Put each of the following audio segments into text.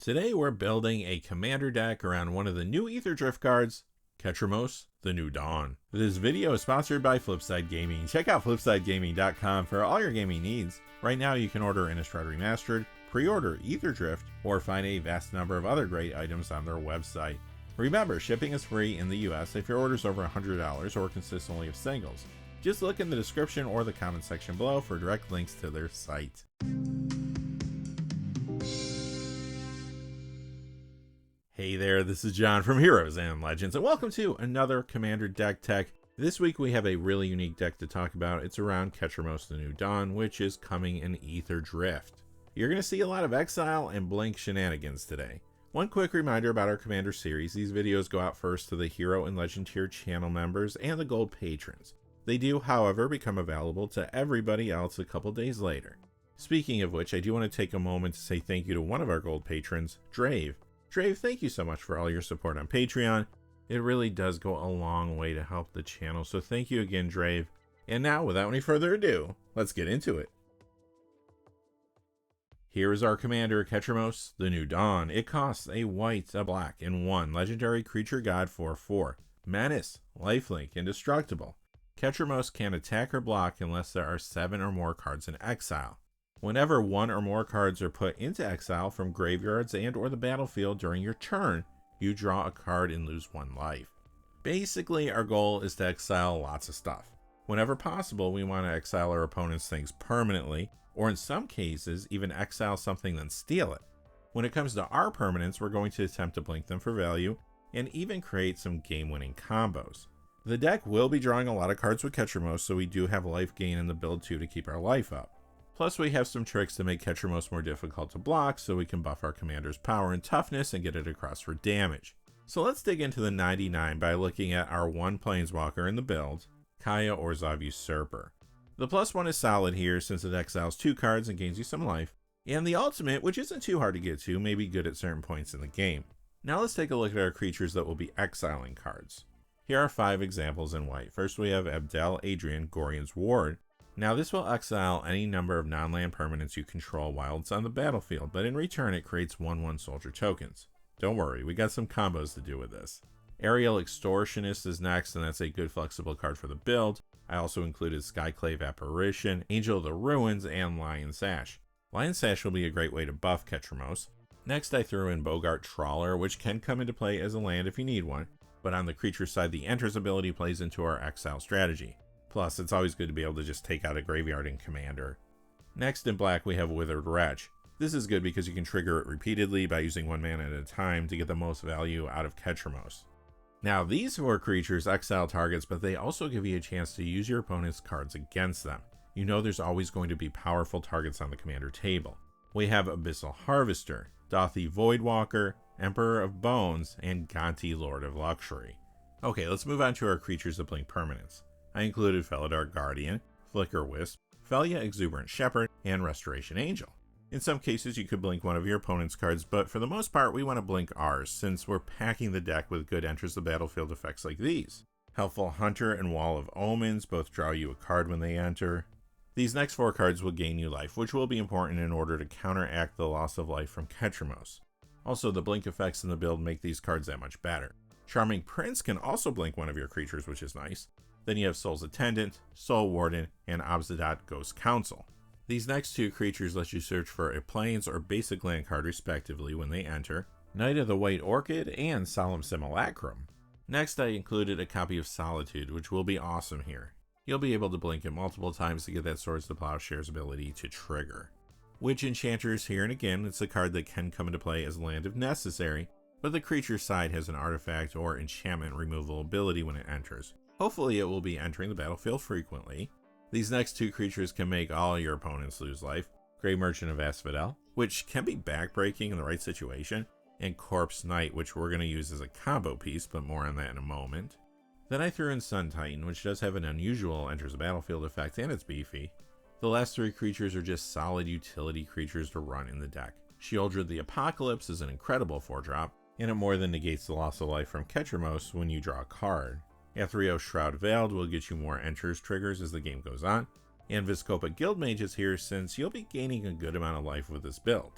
Today we're building a commander deck around one of the new Aetherdrift cards, Ketramose, the New Dawn. This video is sponsored by Flipside Gaming. Check out flipsidegaming.com for all your gaming needs. Right now you can order Innistrad Remastered, pre-order Aetherdrift, or find a vast number of other great items on their website. Remember, shipping is free in the US if your order's over $100 or consists only of singles. Just look in the description or the comment section below for direct links to their site. Hey there, this is John from Heroes and Legends, and welcome to another Commander Deck Tech. This week we have a really unique deck to talk about. It's around Ketramose the New Dawn, which is coming in Aetherdrift. You're going to see a lot of Exile and Blink shenanigans today. One quick reminder about our Commander series: these videos go out first to the Hero and Legend tier channel members and the Gold patrons. They do, however, become available to everybody else a couple days later. Speaking of which, I do want to take a moment to say thank you to one of our Gold patrons, Drave. Drave, thank you so much for all your support on Patreon. It really does go a long way to help the channel, so thank you again, Drave. And now, without any further ado, let's get into it. Here is our commander, Ketramose, the New Dawn. It costs a white, a black, and 1 legendary creature god for 4. Menace, lifelink, indestructible. Ketramose can attack or block unless there are 7 or more cards in exile. Whenever 1 or more cards are put into exile from graveyards and or the battlefield during your turn, you draw a card and lose 1 life. Basically, our goal is to exile lots of stuff. Whenever possible, we want to exile our opponent's things permanently, or in some cases, even exile something then steal it. When it comes to our permanents, we're going to attempt to blink them for value, and even create some game-winning combos. The deck will be drawing a lot of cards with Ketramose, so we do have life gain in the build too to keep our life up. Plus, we have some tricks to make Ketramose more difficult to block, so we can buff our commander's power and toughness and get it across for damage. So let's dig into the 99 by looking at our 1 Planeswalker in the build, Kaya Orzhov Usurper. The +1 is solid here since it exiles 2 cards and gains you some life, and the ultimate, which isn't too hard to get to, may be good at certain points in the game. Now let's take a look at our creatures that will be exiling cards. Here are 5 examples in white. First we have Abdel Adrian, Gorian's Ward. Now this will exile any number of non-land permanents you control while it's on the battlefield, but in return it creates 1/1 soldier tokens. Don't worry, we got some combos to do with this. Aerial Extortionist is next, and that's a good flexible card for the build. I also included Skyclave Apparition, Angel of the Ruins, and Lion Sash. Lion Sash will be a great way to buff Ketramose. Next I threw in Bogart Trawler, which can come into play as a land if you need one, but on the creature side the Enters ability plays into our exile strategy. Plus, it's always good to be able to just take out a graveyard in Commander. Next in black we have Withered Wretch. This is good because you can trigger it repeatedly by using 1 mana at a time to get the most value out of Ketramose. Now these 4 creatures exile targets, but they also give you a chance to use your opponent's cards against them. You know there's always going to be powerful targets on the Commander table. We have Abyssal Harvester, Dauthi Voidwalker, Emperor of Bones, and Gonti Lord of Luxury. Okay, let's move on to our creatures that blink permanents. I included Felidar Guardian, Flicker Wisp, Felia Exuberant Shepherd, and Restoration Angel. In some cases you could blink one of your opponent's cards, but for the most part we want to blink ours, since we're packing the deck with good enters the battlefield effects like these. Helpful Hunter and Wall of Omens both draw you a card when they enter. These next 4 cards will gain you life, which will be important in order to counteract the loss of life from Ketramose. Also, the blink effects in the build make these cards that much better. Charming Prince can also blink one of your creatures, which is nice. Then you have Soul's Attendant, Soul Warden, and Obzedat Ghost Council. These next 2 creatures let you search for a Plains or basic land card respectively when they enter, Knight of the White Orchid and Solemn Simulacrum. Next I included a copy of Solitude, which will be awesome here. You'll be able to blink it multiple times to get that Swords to Plowshare's ability to trigger. Witch Enchantress here, and again it's a card that can come into play as land if necessary, but the creature side has an artifact or enchantment removal ability when it enters. Hopefully it will be entering the battlefield frequently. These next 2 creatures can make all your opponents lose life. Grey Merchant of Asphodel, which can be backbreaking in the right situation, and Corpse Knight, which we're going to use as a combo piece, but more on that in a moment. Then I threw in Sun Titan, which does have an unusual enters the battlefield effect, and it's beefy. The last 3 creatures are just solid utility creatures to run in the deck. Sheoldred the Apocalypse is an incredible 4-drop, and it more than negates the loss of life from Ketramose when you draw a card. Ethereal Shroud Veiled will get you more enters triggers as the game goes on, and Vizkopa Guildmage is here since you'll be gaining a good amount of life with this build.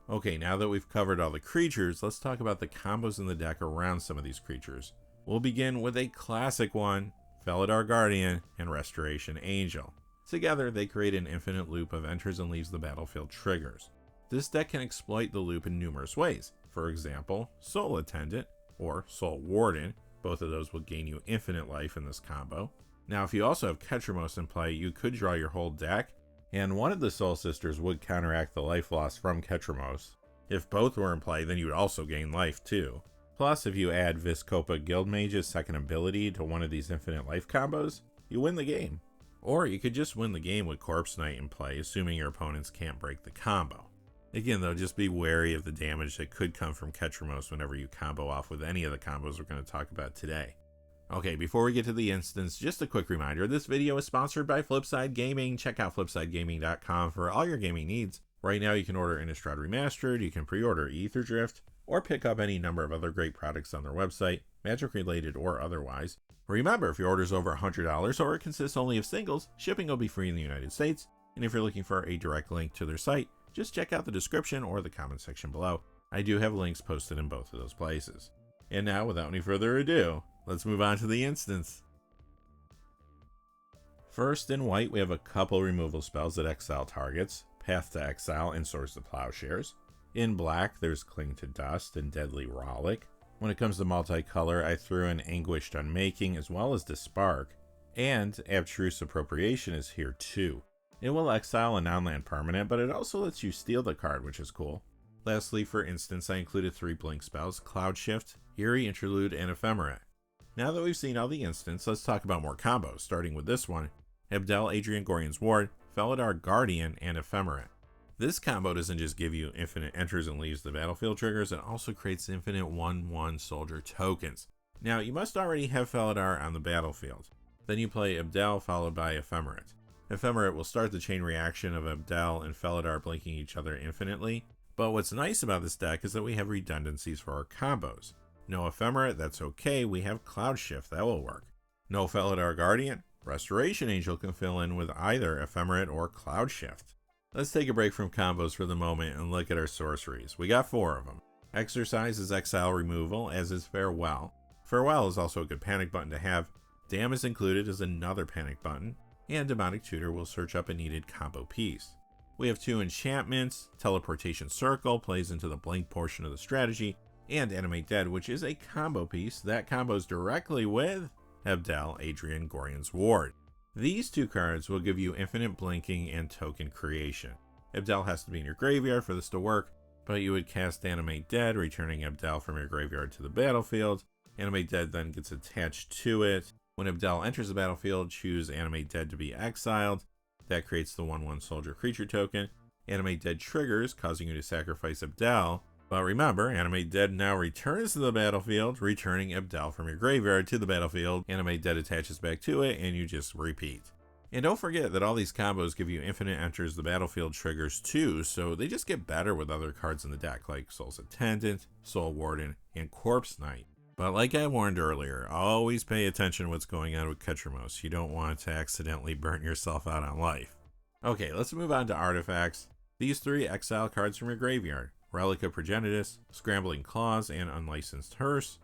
Okay, now that we've covered all the creatures, let's talk about the combos in the deck around some of these creatures. We'll begin with a classic one, Felidar Guardian and Restoration Angel. Together, they create an infinite loop of enters and leaves the battlefield triggers. This deck can exploit the loop in numerous ways. For example, Soul Attendant or Soul Warden. Both of those will gain you infinite life in this combo. Now, if you also have Ketramose in play, you could draw your whole deck, and one of the Soul Sisters would counteract the life loss from Ketramose. If both were in play, then you would also gain life too. Plus, if you add Viscopa Guildmage's second ability to one of these infinite life combos, you win the game. Or you could just win the game with Corpse Knight in play, assuming your opponents can't break the combo. Again though, just be wary of the damage that could come from Ketramose whenever you combo off with any of the combos we're going to talk about today. Okay, before we get to the instance, just a quick reminder, this video is sponsored by Flipside Gaming. Check out flipsidegaming.com for all your gaming needs. Right now you can order Innistrad Remastered, you can pre-order Aetherdrift, or pick up any number of other great products on their website, Magic related or otherwise. Remember, if your order is over $100 or it consists only of singles, shipping will be free in the United States, and if you're looking for a direct link to their site, just check out the description or the comment section below. I do have links posted in both of those places. And now, without any further ado, let's move on to the instance. First, in white, we have a couple removal spells that exile targets, Path to Exile and Swords to Plowshares. In black, there's Cling to Dust and Deadly Rollick. When it comes to multicolor, I threw in Anguished Unmaking as well as Dispark, and Abstruse Appropriation is here too. It will exile a non-land permanent, but it also lets you steal the card, which is cool. Lastly, for instance, I included 3 blink spells, Cloud Shift, Eerie Interlude, and Ephemerate. Now that we've seen all the instants, let's talk about more combos, starting with this one, Abdel Adrian Gorian's Ward, Felidar Guardian, and Ephemerate. This combo doesn't just give you infinite enters and leaves the battlefield triggers, it also creates infinite 1/1 soldier tokens. Now, you must already have Felidar on the battlefield. Then you play Abdel followed by Ephemerate. Ephemerate will start the chain reaction of Abdel and Felidar blinking each other infinitely, but what's nice about this deck is that we have redundancies for our combos. No Ephemerate, that's okay, we have Cloud Shift, that will work. No Felidar Guardian, Restoration Angel can fill in with either Ephemerate or Cloud Shift. Let's take a break from combos for the moment and look at our sorceries. We got 4 of them. Exercise is exile removal, as is Farewell. Farewell is also a good panic button to have. Dam is included as another panic button, and Demonic Tutor will search up a needed combo piece. We have 2 enchantments. Teleportation Circle plays into the blink portion of the strategy, and Animate Dead, which is a combo piece that combos directly with Abdel Adrian Gorian's Ward. These 2 cards will give you infinite blinking and token creation. Abdel has to be in your graveyard for this to work, but you would cast Animate Dead, returning Abdel from your graveyard to the battlefield. Animate Dead then gets attached to it. When Abdel enters the battlefield, choose Animate Dead to be exiled. That creates the 1/1 soldier creature token. Animate Dead triggers, causing you to sacrifice Abdel. But remember, Animate Dead now returns to the battlefield, returning Abdel from your graveyard to the battlefield. Animate Dead attaches back to it, and you just repeat. And don't forget that all these combos give you infinite enters the battlefield triggers too, so they just get better with other cards in the deck like Soul's Attendant, Soul Warden, and Corpse Knight. But like I warned earlier, always pay attention to what's going on with Ketramose. You don't want to accidentally burn yourself out on life. Okay, let's move on to artifacts. These 3 exile cards from your graveyard. Relic of Progenitus, Scrambling Claws, and Unlicensed Hearse.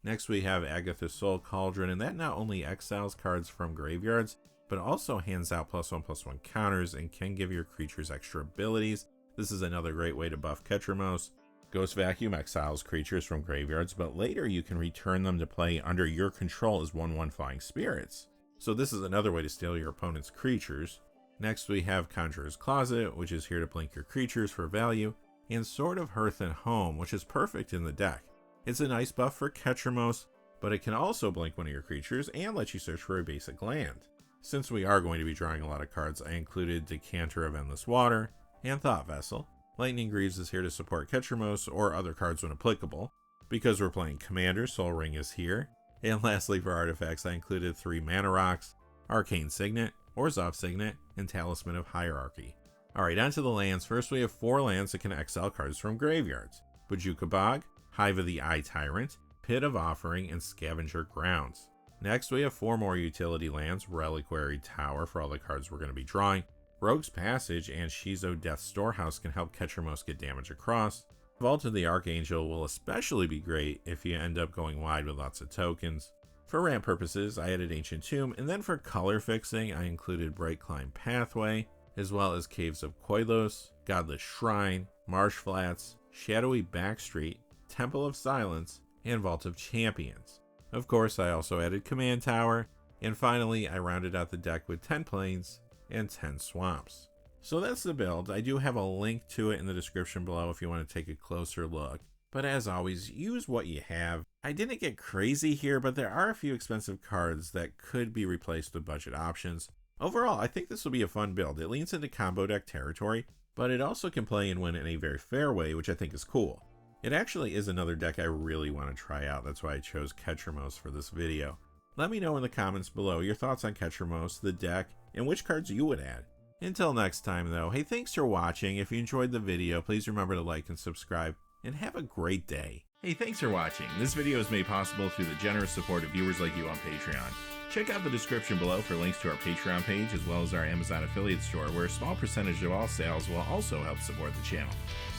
Next we have Agatha's Soul Cauldron, and that not only exiles cards from graveyards, but also hands out +1/+1 counters and can give your creatures extra abilities. This is another great way to buff Ketramose. Ghost Vacuum exiles creatures from graveyards, but later you can return them to play under your control as 1/1 Flying Spirits. So this is another way to steal your opponent's creatures. Next we have Conjurer's Closet, which is here to blink your creatures for value, and Sword of Hearth and Home, which is perfect in the deck. It's a nice buff for Ketramose, but it can also blink one of your creatures and let you search for a basic land. Since we are going to be drawing a lot of cards, I included Decanter of Endless Water and Thought Vessel. Lightning Greaves is here to support Ketramose or other cards when applicable. Because we're playing Commander, Sol Ring is here. And lastly for artifacts, I included 3 Mana Rocks, Arcane Signet, Orzhov Signet, and Talisman of Hierarchy. Alright, on to the lands. First we have 4 lands that can exile cards from graveyards. Bojuka Bog, Hive of the Eye Tyrant, Pit of Offering, and Scavenger Grounds. Next we have 4 more utility lands, Reliquary Tower for all the cards we're going to be drawing, Rogue's Passage and Shizo Death's Storehouse can help Ketramose get damage across. Vault of the Archangel will especially be great if you end up going wide with lots of tokens. For ramp purposes, I added Ancient Tomb, and then for color fixing, I included Bright Climb Pathway, as well as Caves of Koilos, Godless Shrine, Marsh Flats, Shadowy Backstreet, Temple of Silence, and Vault of Champions. Of course, I also added Command Tower, and finally, I rounded out the deck with 10 plains and 10 swamps. So that's the build. I do have a link to it in the description below if you want to take a closer look. But as always, use what you have. I didn't get crazy here, but there are a few expensive cards that could be replaced with budget options. Overall, I think this will be a fun build. It leans into combo deck territory, but it also can play and win in a very fair way, which I think is cool. It actually is another deck I really want to try out. That's why I chose Ketramose for this video. Let me know in the comments below your thoughts on Ketramose, the deck, and which cards you would add. Until next time though, hey, thanks for watching. If you enjoyed the video, please remember to like and subscribe, and have a great day. Hey, thanks for watching. This video is made possible through the generous support of viewers like you on Patreon. Check out the description below for links to our Patreon page as well as our Amazon affiliate store, where a small percentage of all sales will also help support the channel.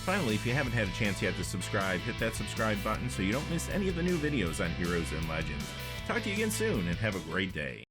Finally, if you haven't had a chance yet to subscribe, hit that subscribe button so you don't miss any of the new videos on Heroes and Legends. Talk to you again soon, and have a great day.